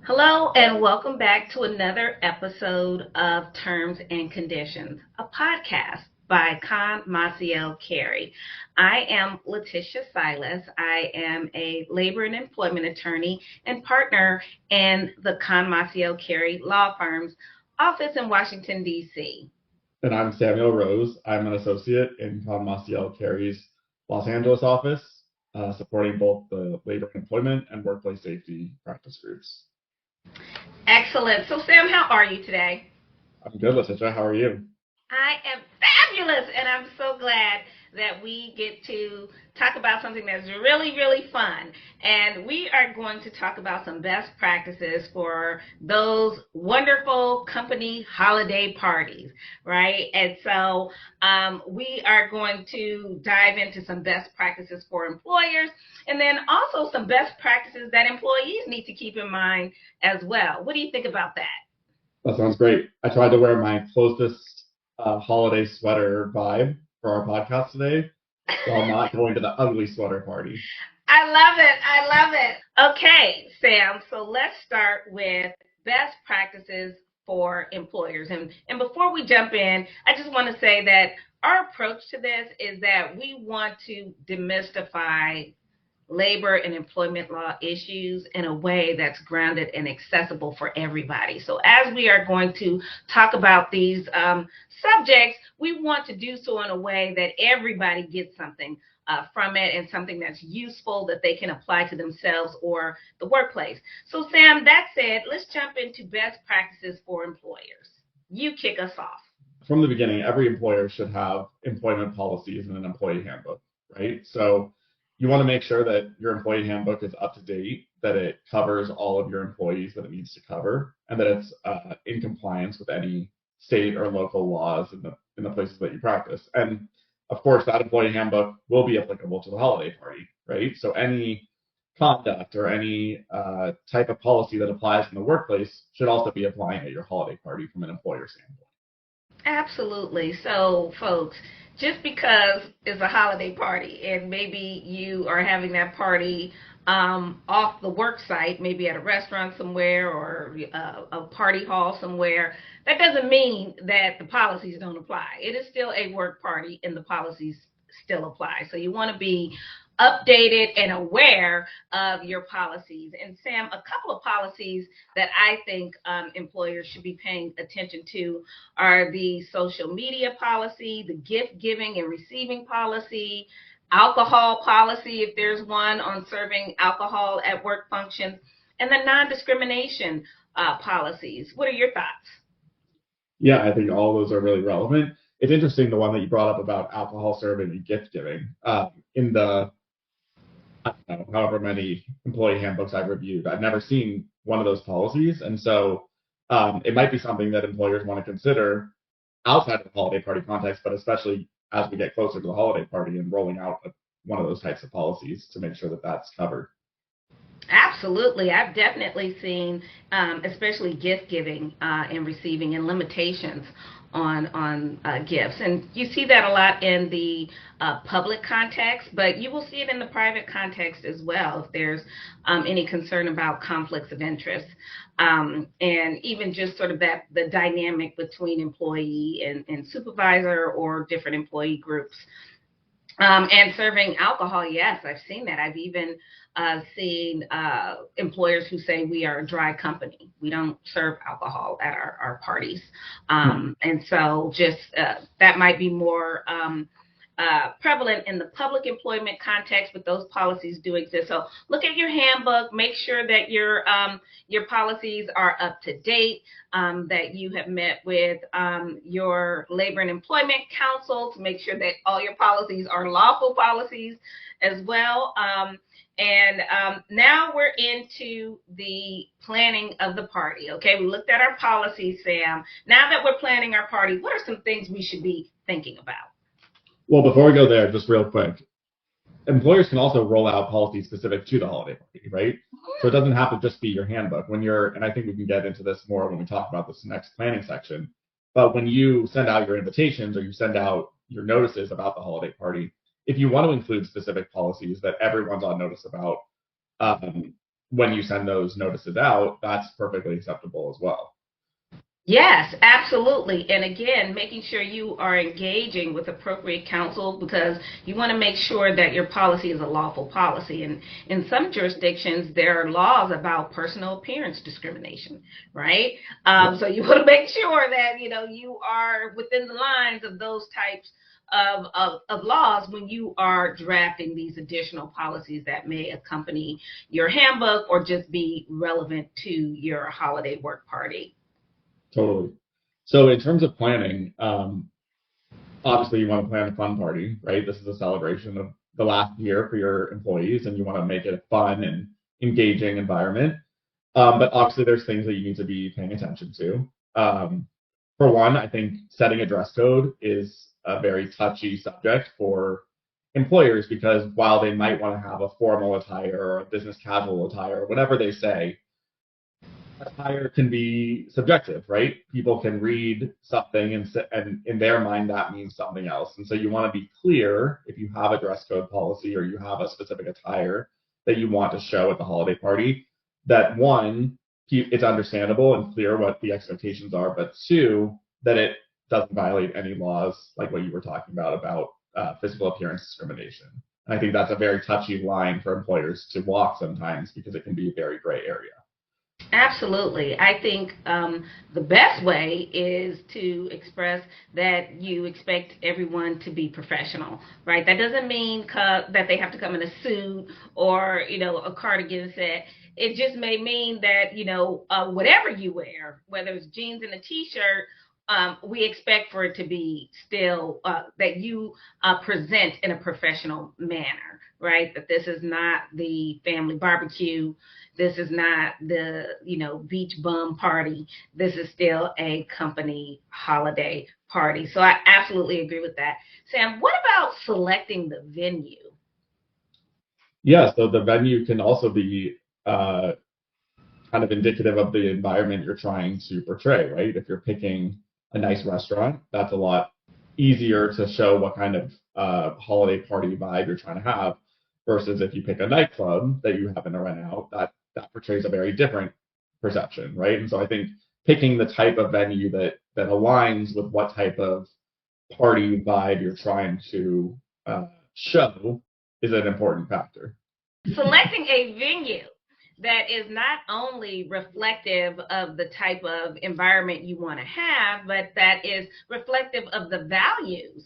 Hello, and welcome back to another episode of Terms and Conditions, a podcast by Con Maciel Carey. I am Letitia Silas. I am a labor and employment attorney and partner in the Con Maciel Carey Law Firm's office in Washington, D.C. And I'm Samuel Rose. I'm an associate in Con Maciel Carey's Los Angeles office, supporting both the labor and employment and workplace safety practice groups. Excellent. So, Sam, how are you today? I'm good, Letitia. How are you? I am fabulous, and I'm so glad that we get to talk about something that's really, really fun. And we are going to talk about some best practices for those wonderful company holiday parties, right? And so we are going to dive into some best practices for employers and then also some best practices that employees need to keep in mind as well. What do you think about that? That sounds great. I tried to wear my closest holiday sweater vibe for our podcast today, while not going to the ugly sweater party. I love it. I love it. Okay, Sam. So let's start with best practices for employers. And before we jump in, I just want to say that our approach to this is that we want to demystify labor and employment law issues in a way that's grounded and accessible for everybody. So as we are going to talk about these subjects, we want to do so in a way that everybody gets something from it and something that's useful that they can apply to themselves or the workplace. So Sam, that said, let's jump into best practices for employers. You kick us off. From the beginning, every employer should have employment policies and an employee handbook, right? So you want to make sure that your employee handbook is up to date, that it covers all of your employees that it needs to cover, and that it's in compliance with any state or local laws in the places that you practice. And of course, that employee handbook will be applicable to the holiday party, right? So any conduct or any type of policy that applies in the workplace should also be applying at your holiday party from an employer standpoint. Absolutely. So, folks, just because it's a holiday party and maybe you are having that party off the work site, maybe at a restaurant somewhere or a party hall somewhere, that doesn't mean that the policies don't apply. It is still a work party and the policies still apply. So you want to be updated and aware of your policies. And Sam, a couple of policies that I think employers should be paying attention to are the social media policy, the gift giving and receiving policy, alcohol policy, if there's one on serving alcohol at work functions, and the non-discrimination policies. What are your thoughts? Yeah, I think all of those are really relevant. It's interesting the one that you brought up about alcohol serving and gift giving. In the I don't know, however many employee handbooks I've reviewed, I've never seen one of those policies, and so it might be something that employers want to consider outside of the holiday party context, but especially as we get closer to the holiday party and rolling out one of those types of policies to make sure that that's covered. Absolutely. I've definitely seen, especially gift giving and receiving and limitations on gifts. And you see that a lot in the public context, but you will see it in the private context as well if there's any concern about conflicts of interest. And even just sort of that the dynamic between employee and supervisor or different employee groups. And serving alcohol, yes, I've seen that. I've even seen employers who say we are a dry company. We don't serve alcohol at our parties. And so just that might be more prevalent in the public employment context, but those policies do exist. So look at your handbook, make sure that your policies are up to date, that you have met with your labor and employment council to make sure that all your policies are lawful policies as well. And now we're into the planning of the party. Okay, we looked at our policies, Sam. Now that we're planning our party, what are some things we should be thinking about? Well, before we go there, just real quick, employers can also roll out policies specific to the holiday party, right? So it doesn't have to just be your handbook. And I think we can get into this more when we talk about this next planning section, but when you send out your invitations or you send out your notices about the holiday party, if you want to include specific policies that everyone's on notice about, when you send those notices out, that's perfectly acceptable as well. Yes, absolutely. And again, making sure you are engaging with appropriate counsel because you want to make sure that your policy is a lawful policy. And in some jurisdictions, there are laws about personal appearance discrimination, right? Yeah, So you want to make sure that you are within the lines of those types of laws when you are drafting these additional policies that may accompany your handbook or just be relevant to your holiday work party. totally. So in terms of planning, obviously you want to plan a fun party, right? This is a celebration of the last year for your employees, and you want to make it a fun and engaging environment. But obviously, there's things that you need to be paying attention to. For one, I think setting a dress code is a very touchy subject for employers because while they might want to have a formal attire or a business casual attire, whatever they say, attire can be subjective, right? People can read something and in their mind that means something else. And so you want to be clear if you have a dress code policy or you have a specific attire that you want to show at the holiday party, that one, it's understandable and clear what the expectations are, but two, that it doesn't violate any laws like what you were talking about physical appearance discrimination. And I think that's a very touchy line for employers to walk sometimes because it can be a very gray area. Absolutely. I think the best way is to express that you expect everyone to be professional, right? That doesn't mean that they have to come in a suit or, a cardigan set. It just may mean that, whatever you wear, whether it's jeans and a t-shirt, we expect for it to be still that you present in a professional manner, right? That this is not the family barbecue. This is not the, beach bum party. This is still a company holiday party. So I absolutely agree with that. Sam, what about selecting the venue? Yeah, so the venue can also be uh, kind of indicative of the environment you're trying to portray, right? If you're picking a nice restaurant, that's a lot easier to show what kind of holiday party vibe you're trying to have versus if you pick a nightclub that you happen to rent out, that portrays a very different perception, right? And so I think picking the type of venue that aligns with what type of party vibe you're trying to show is an important factor. Selecting a venue that is not only reflective of the type of environment you want to have, but that is reflective of the values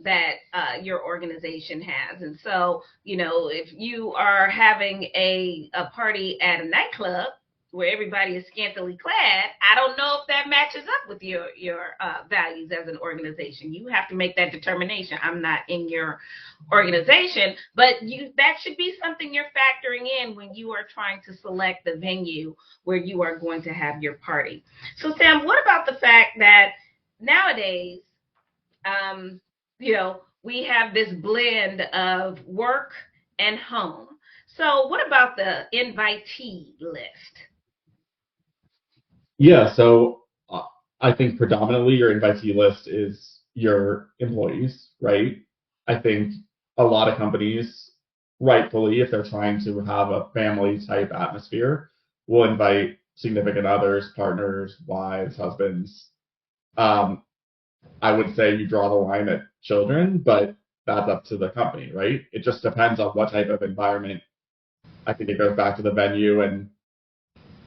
that your organization has. And so, if you are having a party at a nightclub where everybody is scantily clad, I don't know if that matches up with your values as an organization. You have to make that determination. I'm not in your organization, but that should be something you're factoring in when you are trying to select the venue where you are going to have your party. So, Sam, what about the fact that nowadays, we have this blend of work and home. So, what about the invitee list? Yeah, so I think predominantly your invitee list is your employees, right? I think a lot of companies, rightfully, if they're trying to have a family type atmosphere, will invite significant others, partners, wives, husbands. Um, I would say you draw the line at children, but that's up to the company, right? It just depends on what type of environment. I think it goes back to the venue and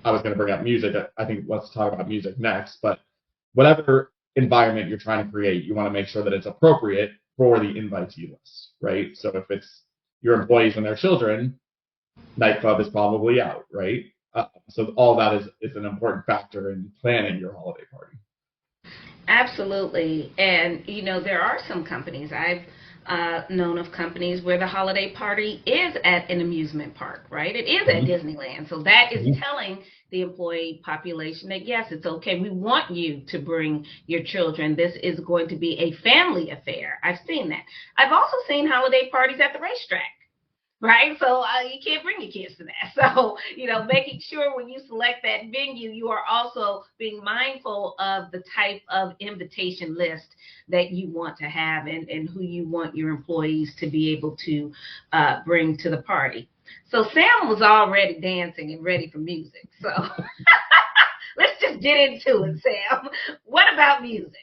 I was going to bring up music. I think let's talk about music next. But whatever environment you're trying to create, you want to make sure that it's appropriate for the invitee list, right? So if it's your employees and their children, nightclub is probably out, right? So all that is an important factor in planning your holiday party. Absolutely. And, there are some companies I've known of companies where the holiday party is at an amusement park, right? It is at Mm-hmm. Disneyland. So that is Mm-hmm. telling the employee population that, yes, it's okay. We want you to bring your children. This is going to be a family affair. I've seen that. I've also seen holiday parties at the racetrack, right? So you can't bring your kids to that. So, making sure when you select that venue, you are also being mindful of the type of invitation list that you want to have and who you want your employees to be able to bring to the party. So Sam was already dancing and ready for music. So let's just get into it, Sam. What about music?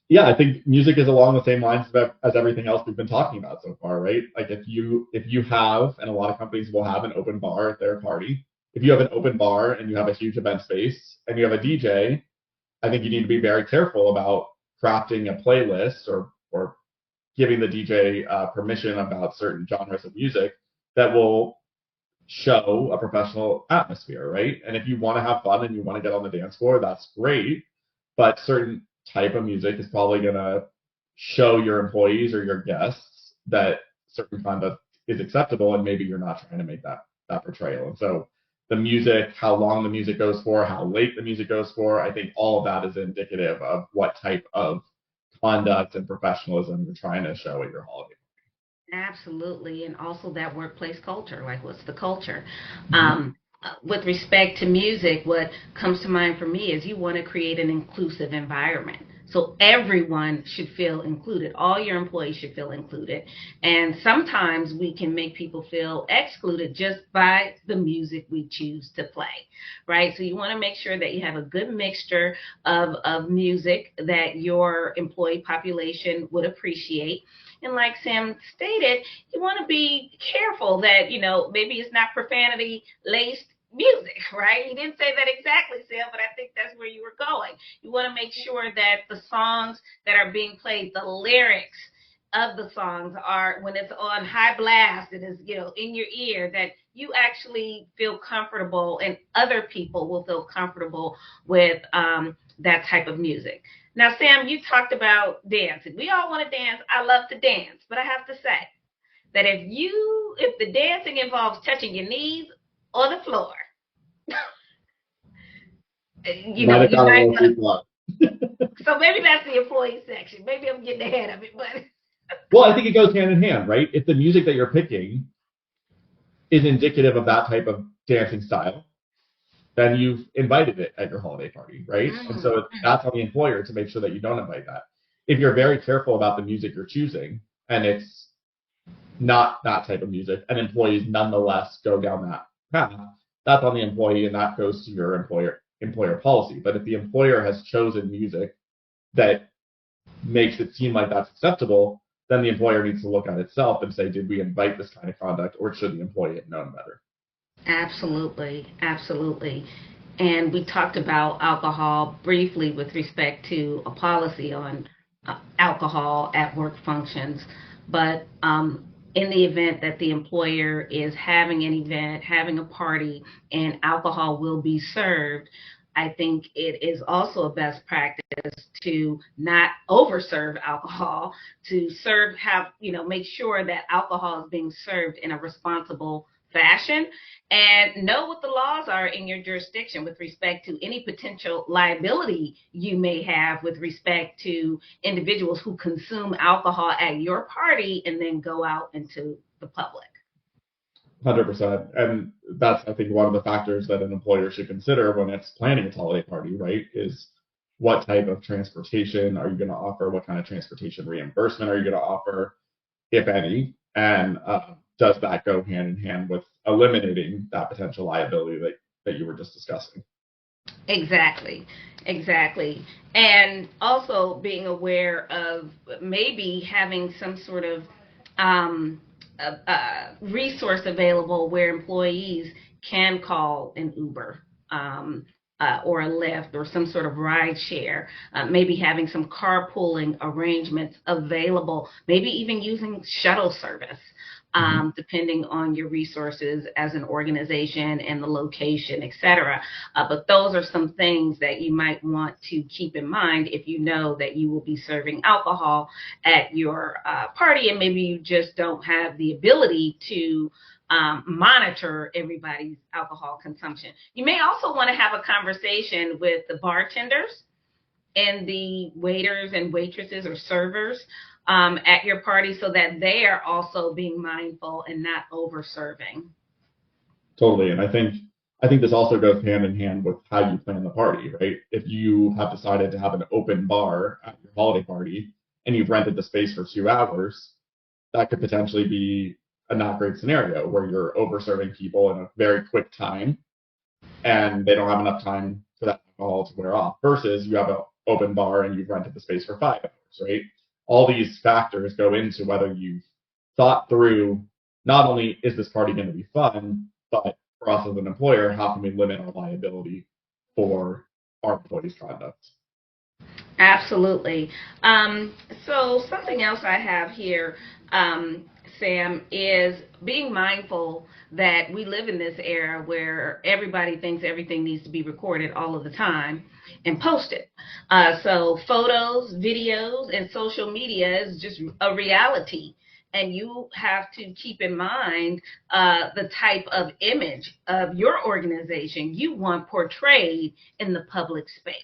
Yeah, I think music is along the same lines as everything else we've been talking about so far, right? Like if you have, and a lot of companies will have an open bar at their party. If you have an open bar and you have a huge event space and you have a DJ, I think you need to be very careful about crafting a playlist or giving the DJ permission about certain genres of music that will show a professional atmosphere, right? And if you want to have fun and you want to get on the dance floor, that's great. But certain type of music is probably going to show your employees or your guests that certain conduct is acceptable, and maybe you're not trying to make that portrayal. And so the music, how long the music goes for, how late the music goes for, I think all of that is indicative of what type of conduct and professionalism you're trying to show at your holiday. Absolutely, and also that workplace culture. Like, what's the culture? Mm-hmm. With respect to music, what comes to mind for me is you want to create an inclusive environment. So everyone should feel included. All your employees should feel included. And sometimes we can make people feel excluded just by the music we choose to play, right? So you want to make sure that you have a good mixture of music that your employee population would appreciate. And like Sam stated, you want to be careful that, maybe it's not profanity laced music, right? He didn't say that exactly, Sam, but I think that's where you were going. You want to make sure that the songs that are being played, the lyrics of the songs are, when it's on high blast, it is, in your ear, that you actually feel comfortable and other people will feel comfortable with that type of music. Now, Sam, you talked about dancing. We all want to dance. I love to dance, but I have to say that if the dancing involves touching your knees or the floor, Might have you got a might little want too to. far. So maybe that's the employee section. Maybe I'm getting ahead of it, but Well, I think it goes hand in hand, right? If the music that you're picking is indicative of that type of dancing style, then you've invited it at your holiday party, right? And mm, so that's on the employer to make sure that you don't invite that. If you're very careful about the music you're choosing and it's not that type of music, and employees nonetheless go down that path, that's on the employee and that goes to your employer policy. But if the employer has chosen music that makes it seem like that's acceptable, then the employer needs to look at itself and say, did we invite this kind of conduct, or should the employee have known better? absolutely, absolutely. And we talked about alcohol briefly with respect to a policy on alcohol at work functions. But in the event that the employer is having an event, having a party, and alcohol will be served, I think it is also a best practice to not overserve alcohol, to make sure that alcohol is being served in a responsible fashion, and know what the laws are in your jurisdiction with respect to any potential liability you may have with respect to individuals who consume alcohol at your party and then go out into the public. 100%. And that's, I think, one of the factors that an employer should consider when it's planning its holiday party, right? Is what type of transportation are you going to offer? What kind of transportation reimbursement are you going to offer, if any? And does that go hand in hand with eliminating that potential liability that you were just discussing? Exactly, exactly. And also being aware of maybe having some sort of resource available where employees can call an Uber. Or a Lyft or some sort of ride share, maybe having some carpooling arrangements available, maybe even using shuttle service, Mm-hmm. depending on your resources as an organization and the location, et cetera. But those are some things that you might want to keep in mind if you know that you will be serving alcohol at your party and maybe you just don't have the ability to monitor everybody's alcohol consumption. You may also want to have a conversation with the bartenders and the waiters and waitresses or servers at your party so that they are also being mindful and not over serving. Totally. And I think this also goes hand in hand with how you plan the party, right? If you have decided to have an open bar at your holiday party and you've rented the space for 2 hours, that could potentially be a not great scenario where you're over serving people in a very quick time and they don't have enough time for that alcohol to wear off versus you have an open bar and you've rented the space for 5 hours, right? All these factors go into whether you've thought through not only is this party going to be fun, but for us as an employer, how can we limit our liability for our employees' conduct? Absolutely. So something else I have here, Sam, is being mindful that we live in this era where everybody thinks everything needs to be recorded all of the time and posted. So photos, videos, and social media is just a reality. And you have to keep in mind the type of image of your organization you want portrayed in the public space.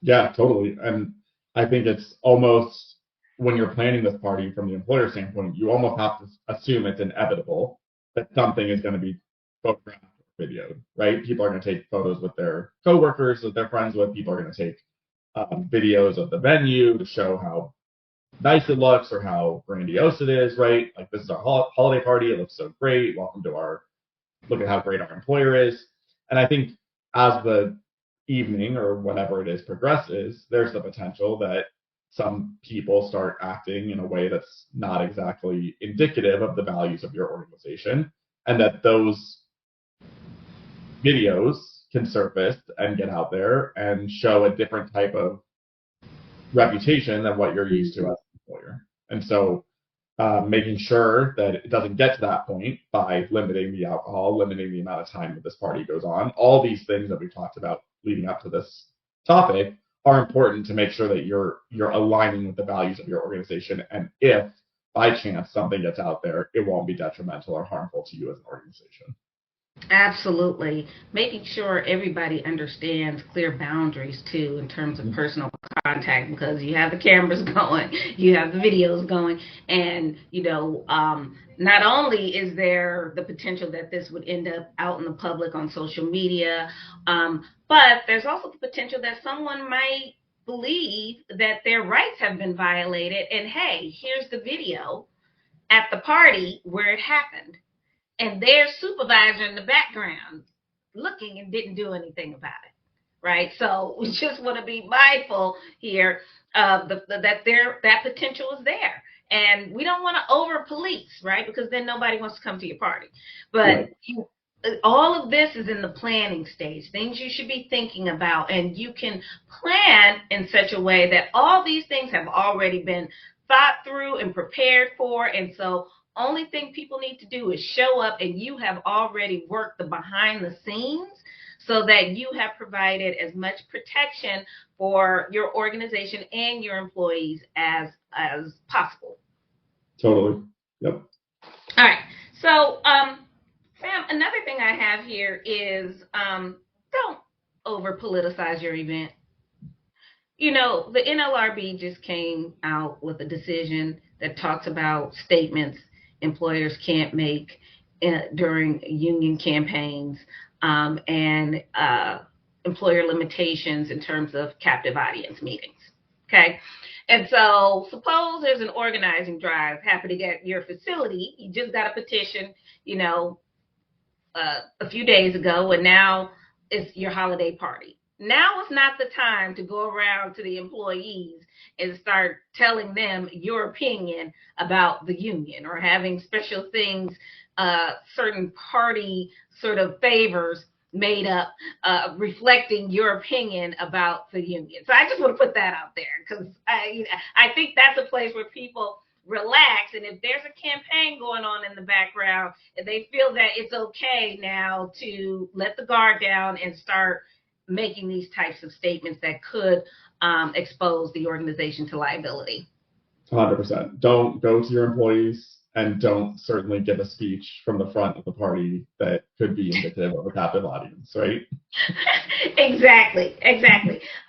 Yeah, totally. And I think it's almost when you're planning this party from the employer standpoint, you almost have to assume it's inevitable that something is going to be photographed or videoed, right? People are going to take photos with their coworkers, that they're friends with. People are going to take videos of the venue to show how nice it looks or how grandiose it is, right? Like this is our holiday party. It looks so great. Welcome to our look at how great our employer is. And I think as the evening or whatever it is progresses, there's the potential that some people start acting in a way that's not exactly indicative of the values of your organization, and that those videos can surface and get out there and show a different type of reputation than what you're used to as an employer. And so making sure that it doesn't get to that point by limiting the alcohol, limiting the amount of time that this party goes on. All these things that we've talked about leading up to this topic are important to make sure that you're aligning with the values of your organization. And if by chance something gets out there, it won't be detrimental or harmful to you as an organization. Absolutely. Making sure everybody understands clear boundaries too in terms of personal contact because you have the cameras going, you have the videos going, and not only is there the potential that this would end up out in the public on social media, but there's also the potential that someone might believe that their rights have been violated and hey, here's the video at the party where it happened and their supervisor in the background looking and didn't do anything about it, right? So we just want to be mindful here of that potential is there. And we don't want to over police, right? Because then nobody wants to come to your party. But all of this is in the planning stage, things you should be thinking about. And you can plan in such a way that all these things have already been thought through and prepared for. And so only thing people need to do is show up and you have already worked the behind the scenes so that you have provided as much protection for your organization and your employees as possible. Totally. Yep. All right. So, Sam, another thing I have here is don't over politicize your event. The NLRB just came out with a decision that talks about statements employers can't make during union campaigns and employer limitations in terms of captive audience meetings. Okay. And so suppose there's an organizing drive happening at your facility. You just got a petition, a few days ago, and now it's your holiday party. Now is not the time to go around to the employees and start telling them your opinion about the union or having special things, certain party sort of favors made up, reflecting your opinion about the union. So I just want to put that out there because I think that's a place where people relax. And if there's a campaign going on in the background, and they feel that it's okay now to let the guard down and start making these types of statements that could expose the organization to liability. 100%. Don't go to your employees and don't certainly give a speech from the front of the party that could be indicative of a captive audience, right? Exactly.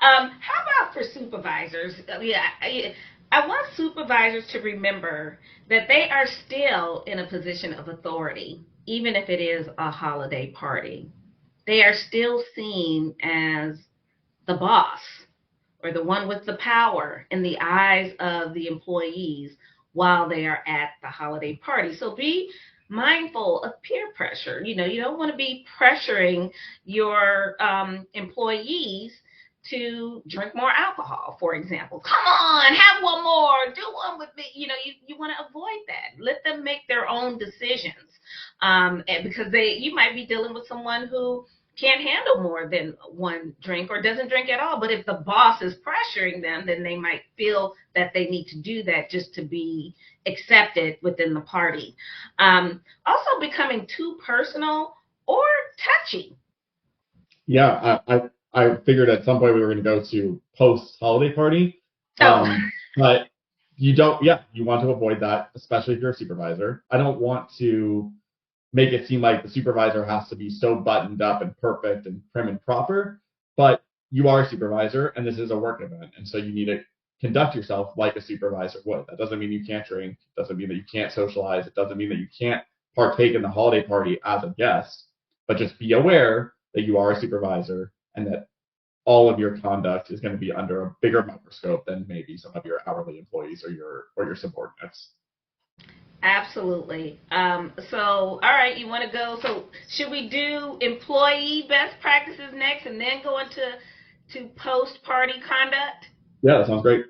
How about for supervisors? I want supervisors to remember that they are still in a position of authority, even if it is a holiday party. They are still seen as the boss or the one with the power in the eyes of the employees while they are at the holiday party. So be mindful of peer pressure. You know, you don't want to be pressuring your employees to drink more alcohol, for example. Come on, have one more, do one with me. You know, you want to avoid that. Let them make their own decisions. And because you might be dealing with someone who can't handle more than one drink or doesn't drink at all. But if the boss is pressuring them, then they might feel that they need to do that just to be accepted within the party. Also, becoming too personal or touchy. Yeah, I figured at some point we were going to go to post holiday party. Oh, But you don't, yeah, you want to avoid that, especially if you're a supervisor. I don't want to make it seem like the supervisor has to be so buttoned up and perfect and prim and proper, but you are a supervisor and this is a work event. And so you need to conduct yourself like a supervisor would. That doesn't mean you can't drink. It doesn't mean that you can't socialize. It doesn't mean that you can't partake in the holiday party as a guest, but just be aware that you are a supervisor and that all of your conduct is going to be under a bigger microscope than maybe some of your hourly employees or your subordinates. absolutely. So, all right, you want to go? So, should we do employee best practices next, and then go into post party conduct? Yeah, that sounds great.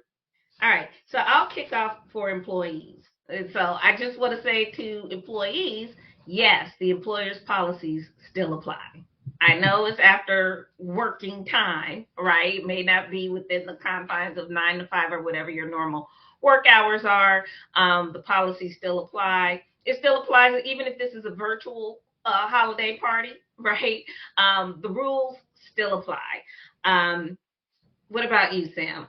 All right, so I'll kick off for employees. And so I just want to say to employees, yes, the employer's policies still apply. I know it's after working time, right? It may not be within the confines of 9 to 5 or whatever your normal work hours are. The policies still apply. It still applies even if this is a virtual holiday party, right? The rules still apply. Um, what about you, Sam?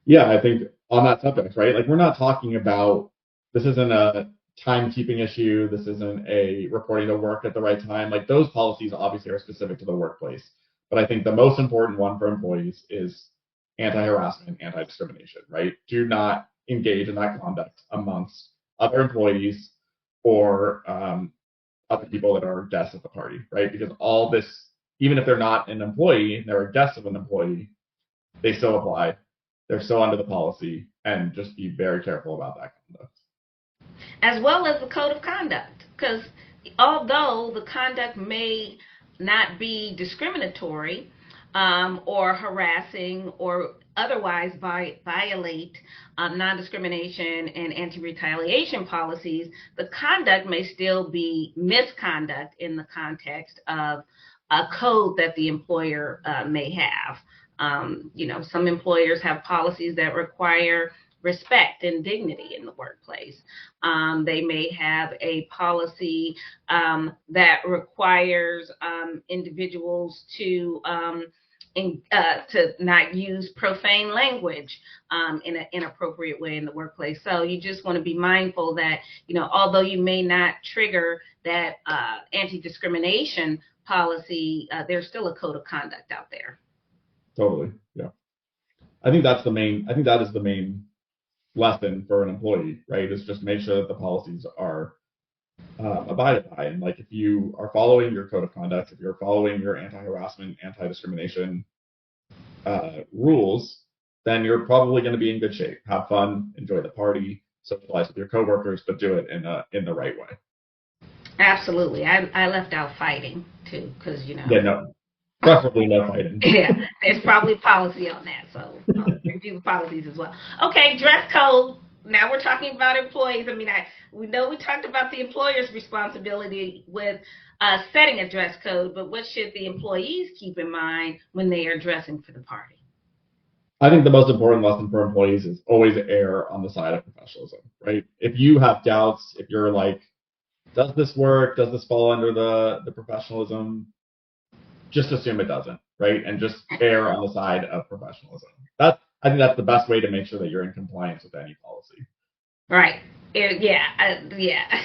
Yeah, I think on that subject, right? Like we're not talking about this isn't a timekeeping issue. This isn't a reporting to work at the right time. Like those policies obviously are specific to the workplace. But I think the most important one for employees is anti-harassment, anti-discrimination, right? Do not engage in that conduct amongst other employees or other people that are guests at the party, right? Because all this, even if they're not an employee, they're a guest of an employee, they still apply. They're still under the policy, and just be very careful about that conduct. As well as the code of conduct. Because although the conduct may not be discriminatory or harassing or otherwise violate non discrimination and anti retaliation policies, the conduct may still be misconduct in the context of a code that the employer may have. You know, some employers have policies that require respect and dignity in the workplace. They may have a policy that requires individuals to not use profane language in an inappropriate way in the workplace. So you just want to be mindful that, you know, although you may not trigger that anti-discrimination policy, there's still a code of conduct out there. Totally. Yeah. I think that's the main. I think that is the main lesson for an employee, right? Is just make sure that the policies are abided by. And like if you are following your code of conduct, if you're following your anti-harassment, anti-discrimination rules, then you're probably going to be in good shape. Have fun, enjoy the party, socialize with your coworkers, but do it in the right way. Absolutely. I left out fighting too, because, you know. Yeah, no, preferably no fighting. Yeah, there's probably policy on that, so review the policies as well. Okay, dress code. Now we're talking about employees. I mean, we know we talked about the employer's responsibility with setting a dress code, but what should the employees keep in mind when they are dressing for the party? I think the most important lesson for employees is always err on the side of professionalism, right? If you have doubts, if you're like, does this work? Does this fall under the professionalism? Just assume it doesn't, right? And just err on the side of professionalism. I think that's the best way to make sure that you're in compliance with any policy. Right. Yeah. Yeah.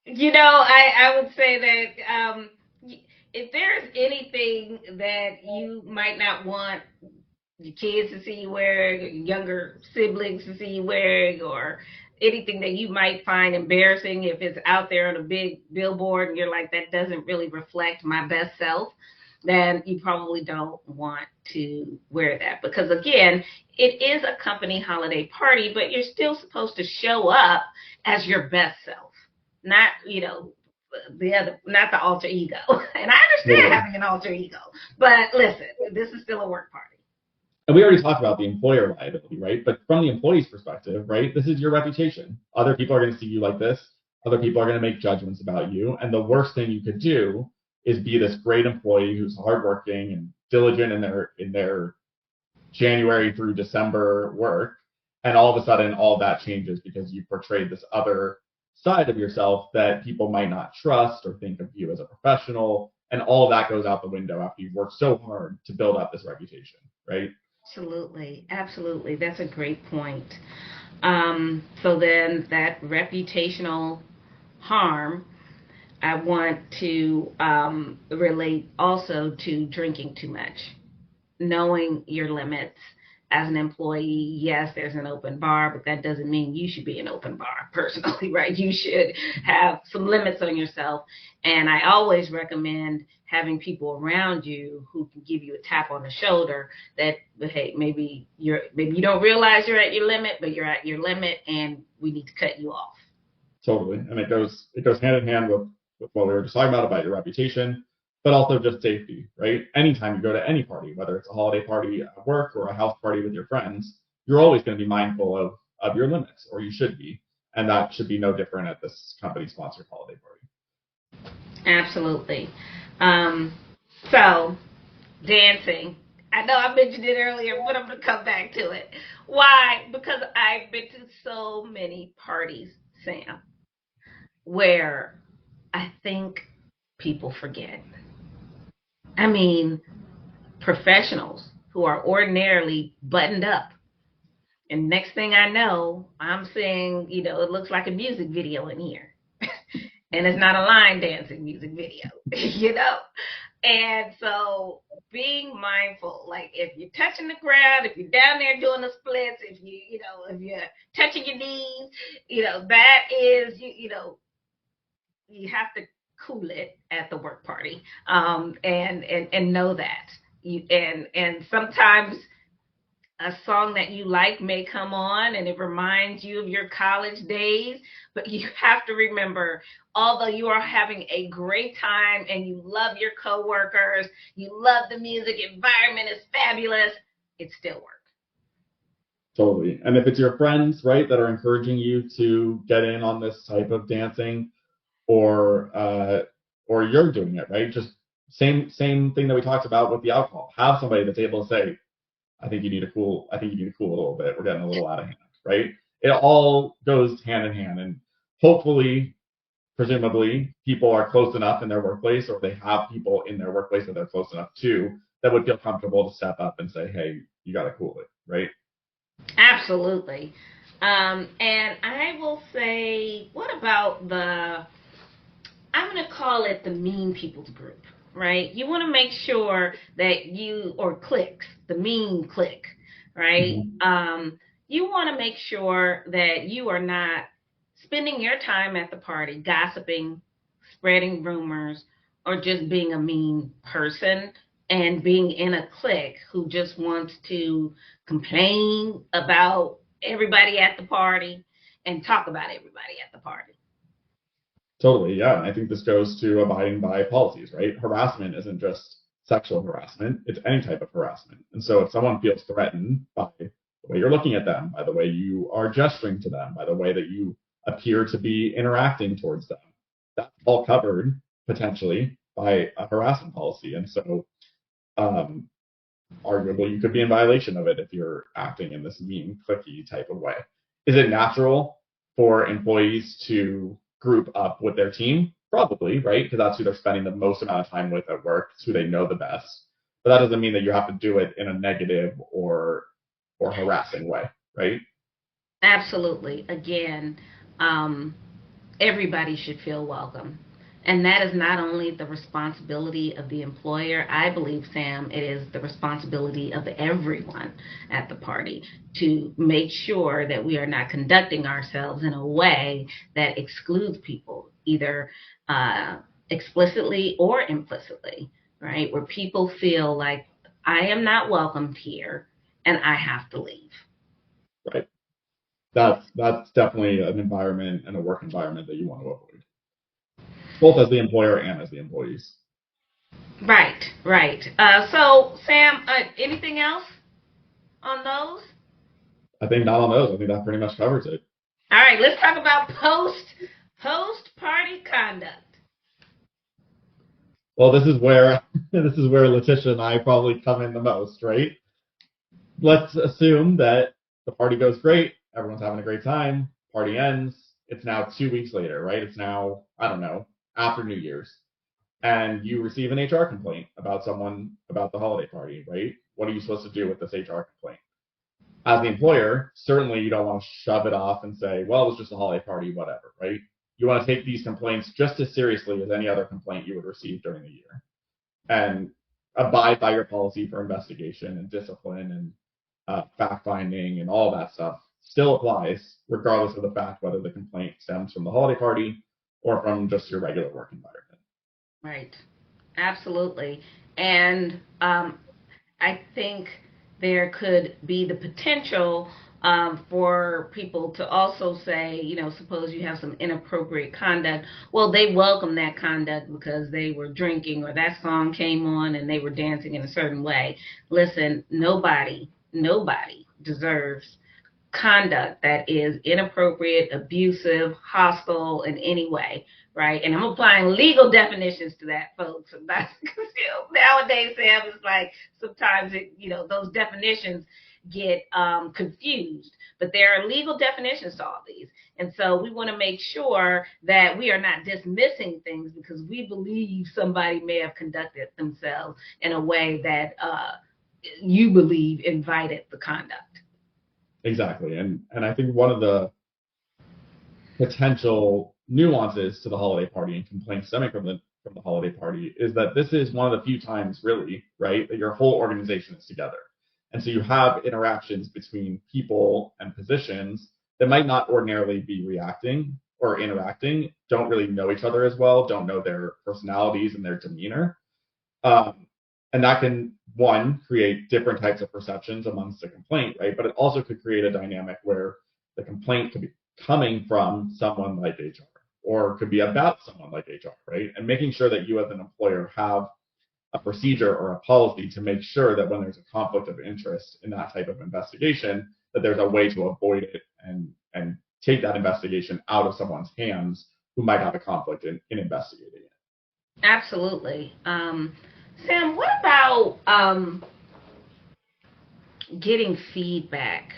You know, I would say that if there's anything that you might not want your kids to see you wearing, your younger siblings to see you wearing, or anything that you might find embarrassing if it's out there on a big billboard and you're like, that doesn't really reflect my best self. then you probably don't want to wear that, because again, it is a company holiday party, but you're still supposed to show up as your best self, not, not the alter ego. And I understand Totally. having an alter ego, but listen, this is still a work party. And we already talked about the employer liability, right? But from the employee's perspective, right, this is your reputation. Other people are going to see you like this. Other people are going to make judgments about you. And the worst thing you could do is be this great employee who's hardworking and diligent in their January through December work. And all of a sudden, all that changes because you portrayed this other side of yourself that people might not trust or think of you as a professional. And all of that goes out the window after you've worked so hard to build up this reputation, right? Absolutely, absolutely. That's a great point. So then that reputational harm, I want to relate also to drinking too much, knowing your limits. As an employee, yes, there's an open bar, but that doesn't mean you should be an open bar personally, right? You should have some limits on yourself. And I always recommend having people around you who can give you a tap on the shoulder that, hey, maybe you don't realize you're at your limit, but you're at your limit and we need to cut you off. Totally. And it goes hand in hand with what we were just talking about your reputation, but also just safety, right? Anytime you go to any party, whether it's a holiday party at work or a house party with your friends, you're always going to be mindful of your limits, or you should be. And that should be no different at this company sponsored holiday party. Absolutely. So dancing. I know I mentioned it earlier, but I'm going to come back to it. Why? Because I've been to so many parties, Sam, where I think people forget. I mean, professionals who are ordinarily buttoned up. And next thing I know, I'm seeing, it looks like a music video in here. And it's not a line dancing music video, And so being mindful, like if you're touching the ground, if you're down there doing the splits, if you're touching your knees, that is, you have to cool it at the work party, and know that. And sometimes a song that you like may come on and it reminds you of your college days, but you have to remember, although you are having a great time and you love your coworkers, you love the music, environment is fabulous, it's still work. Totally. And if it's your friends, right, that are encouraging you to get in on this type of dancing, or you're doing it, right? Just same thing that we talked about with the alcohol. Have somebody that's able to say, I think you need to cool a little bit. We're getting a little out of hand, right? It all goes hand in hand. And hopefully, presumably, people are close enough in their workplace, or they have people in their workplace that they're close enough to that would feel comfortable to step up and say, hey, you got to cool it, right? Absolutely. And I will say, what about I'm going to call it the mean people's group, right? You want to make sure that or cliques, the mean clique, right? Mm-hmm. You want to make sure that you are not spending your time at the party gossiping, spreading rumors, or just being a mean person and being in a clique who just wants to complain about everybody at the party and talk about everybody at the party. Totally, yeah. I think this goes to abiding by policies, right? Harassment isn't just sexual harassment, it's any type of harassment. And so if someone feels threatened by the way you're looking at them, by the way you are gesturing to them, by the way that you appear to be interacting towards them, that's all covered potentially by a harassment policy. And so arguably you could be in violation of it if you're acting in this mean, cliquey type of way. Is it natural for employees to group up with their team? Probably, right? Because that's who they're spending the most amount of time with at work. It's who they know the best. But that doesn't mean that you have to do it in a negative or harassing way, right? Absolutely. Again, everybody should feel welcome. And that is not only the responsibility of the employer, I believe, Sam, it is the responsibility of everyone at the party to make sure that we are not conducting ourselves in a way that excludes people, either explicitly or implicitly. right? Where people feel like I am not welcomed here and I have to leave. Right. That's definitely an environment and a work environment that you want to avoid, both as the employer and as the employees. Right, right. So, Sam, anything else on those? I think not on those. I think that pretty much covers it. All right, let's talk about post party conduct. Well, this is where this is where Letitia and I probably come in the most, right? Let's assume that the party goes great, everyone's having a great time, party ends. It's now 2 weeks later, right? It's now, I don't know, after New Year's, and you receive an HR complaint about someone about the holiday party, right? What are you supposed to do with this HR complaint? As the employer, certainly you don't want to shove it off and say, well, it was just a holiday party, whatever, right? You want to take these complaints just as seriously as any other complaint you would receive during the year and abide by your policy for investigation and discipline and fact finding and all that stuff still applies, regardless of the fact whether the complaint stems from the holiday party or from just your regular work environment. Right. Absolutely. And I think there could be the potential for people to also say, suppose you have some inappropriate conduct. Well, they welcome that conduct because they were drinking or that song came on and they were dancing in a certain way. Listen, nobody deserves conduct that is inappropriate, abusive, hostile in any way, right? And I'm applying legal definitions to that, folks. Nowadays, Sam, it's like sometimes those definitions get confused, but there are legal definitions to all these. And so we want to make sure that we are not dismissing things because we believe somebody may have conducted themselves in a way that you believe invited the conduct. Exactly. And I think one of the potential nuances to the holiday party and complaints stemming from the holiday party is that this is one of the few times really, right, that your whole organization is together. And so you have interactions between people and positions that might not ordinarily be reacting or interacting, don't really know each other as well, don't know their personalities and their demeanor. Um, and that can, one, create different types of perceptions amongst the complaint, right? But it also could create a dynamic where the complaint could be coming from someone like HR or could be about someone like HR, right? And making sure that you as an employer have a procedure or a policy to make sure that when there's a conflict of interest in that type of investigation, that there's a way to avoid it and take that investigation out of someone's hands who might have a conflict in investigating it. Absolutely. Sam, what about getting feedback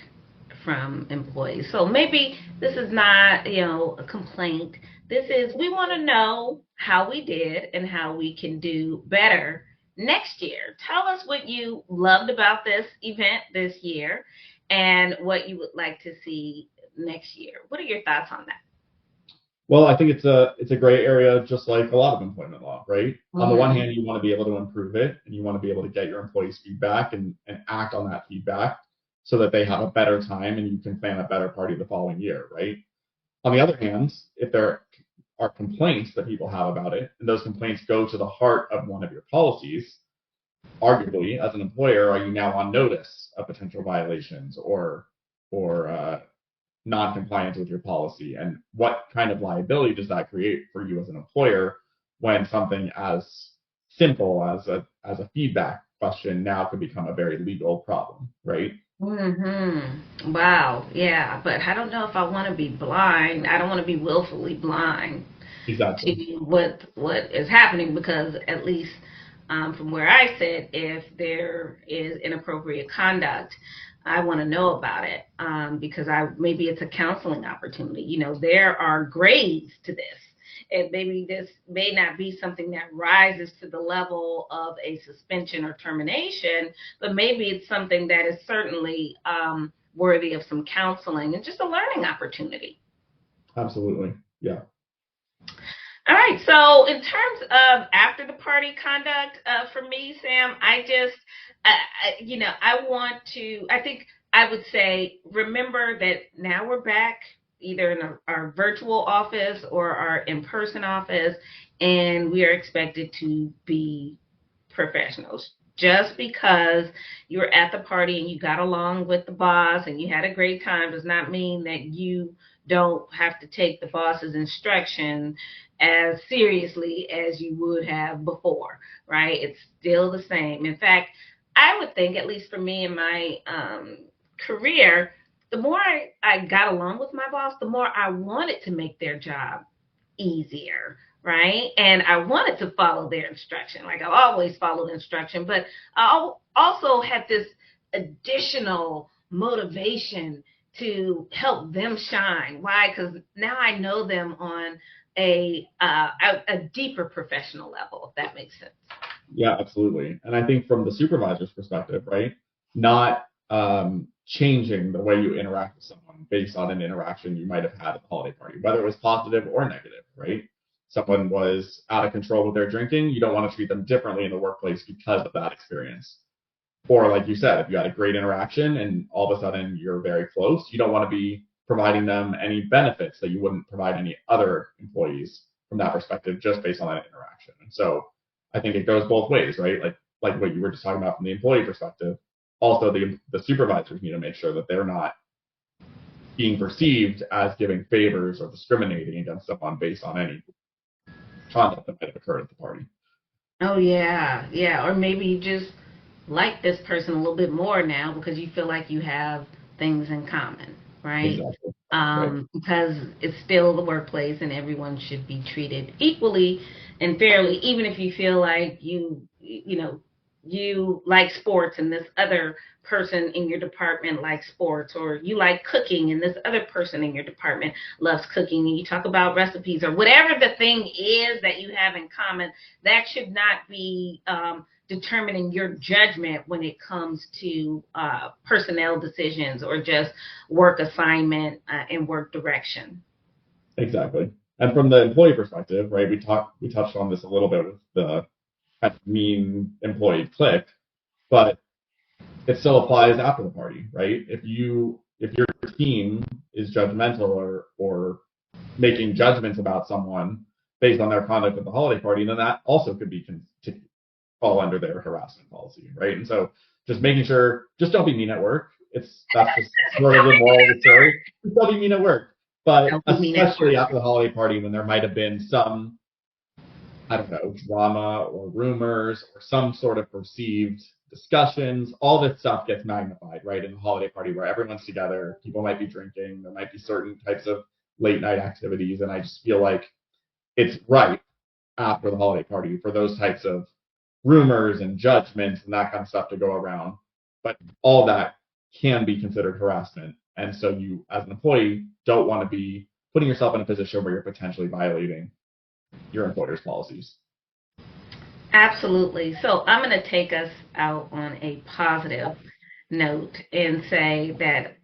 from employees? So maybe this is not, a complaint. This is, we want to know how we did and how we can do better next year. Tell us what you loved about this event this year and what you would like to see next year. What are your thoughts on that? Well, I think it's a gray area, just like a lot of employment law, right? Mm-hmm. On the one hand, you want to be able to improve it, and you want to be able to get your employees' feedback and act on that feedback so that they have a better time and you can plan a better party the following year, right? On the other hand, if there are complaints that people have about it, and those complaints go to the heart of one of your policies, arguably, as an employer, are you now on notice of potential violations or non-compliance with your policy, and what kind of liability does that create for you as an employer when something as simple as a feedback question now could become a very legal problem, right? Mm-hmm. Wow. Yeah. But I don't know if I want to be blind. I don't want to be willfully blind Exactly. to what is happening because at least from where I sit, if there is inappropriate conduct, I want to know about it because maybe it's a counseling opportunity. There are grades to this. And maybe this may not be something that rises to the level of a suspension or termination, but maybe it's something that is certainly worthy of some counseling and just a learning opportunity. Absolutely. Yeah. All right. So in terms of after the party conduct, for me, Sam, I think I would say, remember that now we're back either in our virtual office or our in-person office, and we are expected to be professionals. Just because you were at the party and you got along with the boss and you had a great time does not mean that you don't have to take the boss's instruction as seriously as you would have before, right? It's still the same. In fact, I would think, at least for me in my career, the more I got along with my boss, the more I wanted to make their job easier, right? And I wanted to follow their instruction. Like I always followed instruction, but I also had this additional motivation to help them shine. Why? Because now I know them on a deeper professional level, if that makes sense. Yeah, absolutely. And I think from the supervisor's perspective, right, not changing the way you interact with someone based on an interaction you might have had at the holiday party, whether it was positive or negative, right? Someone was out of control with their drinking, you don't want to treat them differently in the workplace because of that experience. Or like you said, if you had a great interaction and all of a sudden you're very close, you don't want to be providing them any benefits that you wouldn't provide any other employees from that perspective just based on that interaction. And so I think it goes both ways, right? Like what you were just talking about from the employee perspective. Also, the supervisors need to make sure that they're not being perceived as giving favors or discriminating against someone based on any conduct that might have occurred at the party. Oh yeah, yeah. Or maybe you just like this person a little bit more now because you feel like you have things in common, right? Exactly. Right. Because it's still the workplace and everyone should be treated equally and fairly, even if you feel like you like sports and this other person in your department likes sports, or you like cooking and this other person in your department loves cooking, and you talk about recipes or whatever the thing is that you have in common. That should not be determining your judgment when it comes to personnel decisions or just work assignment and work direction. Exactly. And from the employee perspective, right, we touched on this a little bit with the kind of mean employee clique, but it still applies after the party, right? If your team is judgmental or making judgments about someone based on their conduct at the holiday party, then that also could be to fall under their harassment policy, right? And so just making sure, just don't be mean at work. That's just sort of the moral of the story. Just don't be mean at work. But especially after the holiday party when there might have been some, I don't know, drama or rumors or some sort of perceived discussions, all this stuff gets magnified, right, in the holiday party where everyone's together, people might be drinking, there might be certain types of late night activities, and I just feel like it's right after the holiday party for those types of rumors and judgments and that kind of stuff to go around. But all that can be considered harassment. And so you, as an employee, don't want to be putting yourself in a position where you're potentially violating your employer's policies. Absolutely. So I'm going to take us out on a positive note and say that,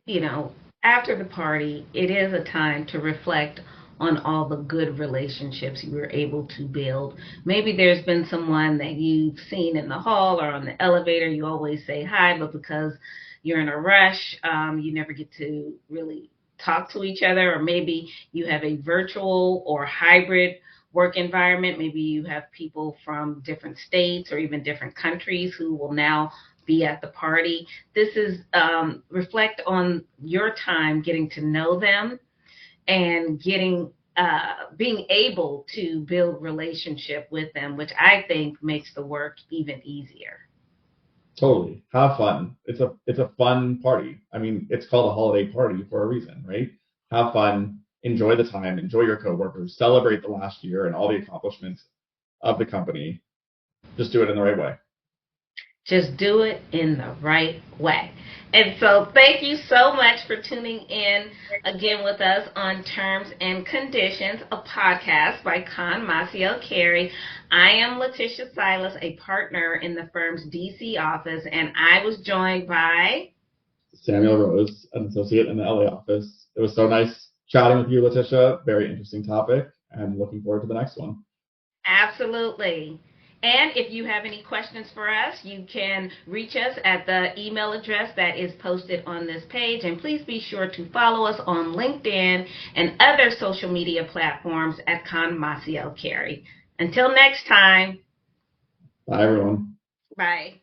after the party, it is a time to reflect on all the good relationships you were able to build. Maybe there's been someone that you've seen in the hall or on the elevator. You always say hi, but because you're in a rush, you never get to really talk to each other. Or maybe you have a virtual or hybrid work environment. Maybe you have people from different states or even different countries who will now be at the party. This is reflect on your time getting to know them and being able to build relationship with them, which I think makes the work even easier. Totally. Have fun. It's a fun party. I mean, it's called a holiday party for a reason, right? Have fun, enjoy the time, enjoy your coworkers, celebrate the last year and all the accomplishments of the company. Just do it in the right way. Just do it in the right way. And so thank you so much for tuning in again with us on Terms and Conditions, a podcast by Masio Carey. I am Letitia Silas, a partner in the firm's DC office, and I was joined by Samuel Rose, an associate in the LA office. It was so nice chatting with you, Letitia. Very interesting topic, and looking forward to the next one. Absolutely. And if you have any questions for us, you can reach us at the email address that is posted on this page. And please be sure to follow us on LinkedIn and other social media platforms at Masio Carey. Until next time. Bye, everyone. Bye.